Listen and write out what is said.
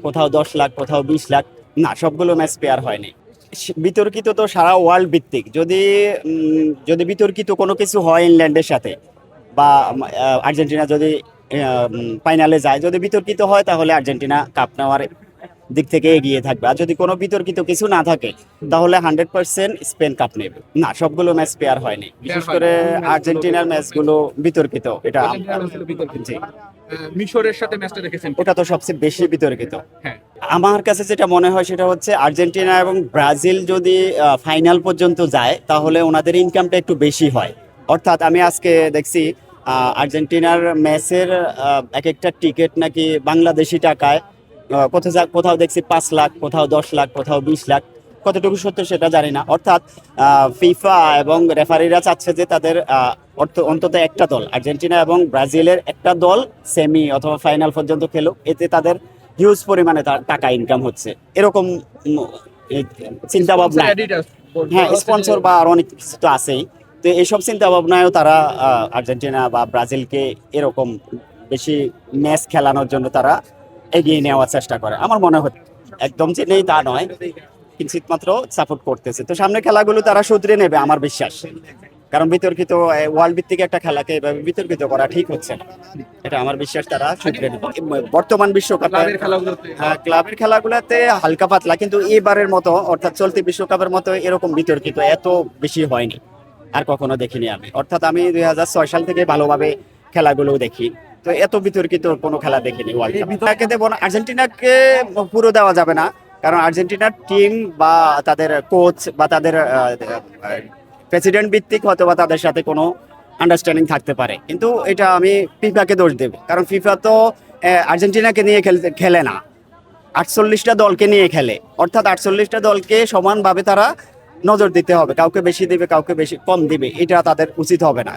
কোথাও 10 লাখ, কোথাও 20 লাখ। না, সবগুলো ম্যাচ পেয়ার হয়নি। বিতর্কিত তো সারা ওয়ার্ল্ড ভিত্তিক। যদি বিতর্কিত কোনো কিছু হয় ইংল্যান্ডের সাথে বা আর্জেন্টিনা যদি ফাইনালে যায়, যদি বিতর্কিত হয় তাহলে আর্জেন্টিনা কাপ নেওয়ার দিক থেকে এগিয়ে থাকবে। আর যদি কোনো বিতর্কিত কিছু না থাকে তাহলে 100% স্পেন কাপ নেবে। না, সবগুলো ম্যাচ পেয়ার হয়নি, বিশেষ করে আর্জেন্টিনার ম্যাচগুলো বিতর্কিত। এটা জি, মিশরের সাথে ম্যাচটা দেখেছেন? ওটা তো সবচেয়ে বেশি বিতর্কিত। হ্যাঁ। আমার কাছে যেটা মনে হয় সেটা হচ্ছে আর্জেন্টিনা এবং ব্রাজিল যদি ফাইনাল পর্যন্ত যায় তাহলে ওনাদের ইনকামটা একটু বেশি হয়। অর্থাৎ আমি আজকে দেখছি আর্জেন্টিনার ম্যাচের এক একটা টিকিট নাকি বাংলাদেশি টাকায় কোথাও দেখছি 5 লাখ, কোথাও 10 লাখ, কোথাও 20 লাখ। কতটুকু সত্য সেটা জানি না। অর্থাৎ ফিফা এবং রেফারিরা চাচ্ছে যে তাদের অন্তত একটা দল, আর্জেন্টিনা এবং ব্রাজিলের একটা দল সেমি অথবা ফাইনাল পর্যন্ত খেলুক, এতে তাদের হিউজ পরিমাণে টাকা ইনকাম হচ্ছে, এরকম চিন্তা ভাবনা। হ্যাঁ, স্পন্সর বা আর অনেক কিছু তো আছেই। তো এইসব চিন্তা ভাবনায়ও তারা আর্জেন্টিনা বা ব্রাজিলকে এরকম বেশি ম্যাচ খেলানোর জন্য তারা এগিয়ে নেওয়ার চেষ্টা করে। আমার মনে হয় একদম যে নেই তা নয়, কিঞ্চিত মাত্র সাপোর্ট করতেছে। তো সামনের খেলাগুলো তারা শুধরে নেবে আমার বিশ্বাস। কারণ বিতর্কিত ওয়ার্ল্ড ভিত্তিক একটা খেলাকে এভাবে বিতর্কিত করা ঠিক হচ্ছে না, এটা আমার বিশ্বাস তারা শুধরে নেবে। বর্তমান বিশ্বকাপে ক্লাবের খেলাগুলোতে হালকা পাতলা, কিন্তু এবারের মতো অর্থাৎ চলতি বিশ্বকাপের মতো এরকম বিতর্কিত এত বেশি হয়নি, আর কখনো দেখিনি আমি। অর্থাৎ আমি 2006 সাল থেকে ভালোভাবে খেলাগুলো দেখি, তো এত বিতর্কিত কোনো খেলা দেখিনি ওয়ার্ল্ড কাপে। দেবো না, আর্জেন্টিনাকে পুরো দেওয়া যাবে না, কারণ আর্জেন্টিনার টিম বা তাদের কোচ বা তাদের প্রেসিডেন্ট ভিত্তিক হয়তো বা তাদের সাথে কোনো আন্ডারস্ট্যান্ডিং থাকতে পারে, কিন্তু এটা আমি ফিফাকে দোষ দেব। কারণ ফিফা তো আর্জেন্টিনাকে নিয়ে খেলে না, 48টা দলকে নিয়ে খেলে। অর্থাৎ 48টা দলকে সমানভাবে তারা নজর দিতে হবে, কাউকে বেশি দিবে কাউকে বেশি কম দিবে, এটা তাদের উচিত হবে না।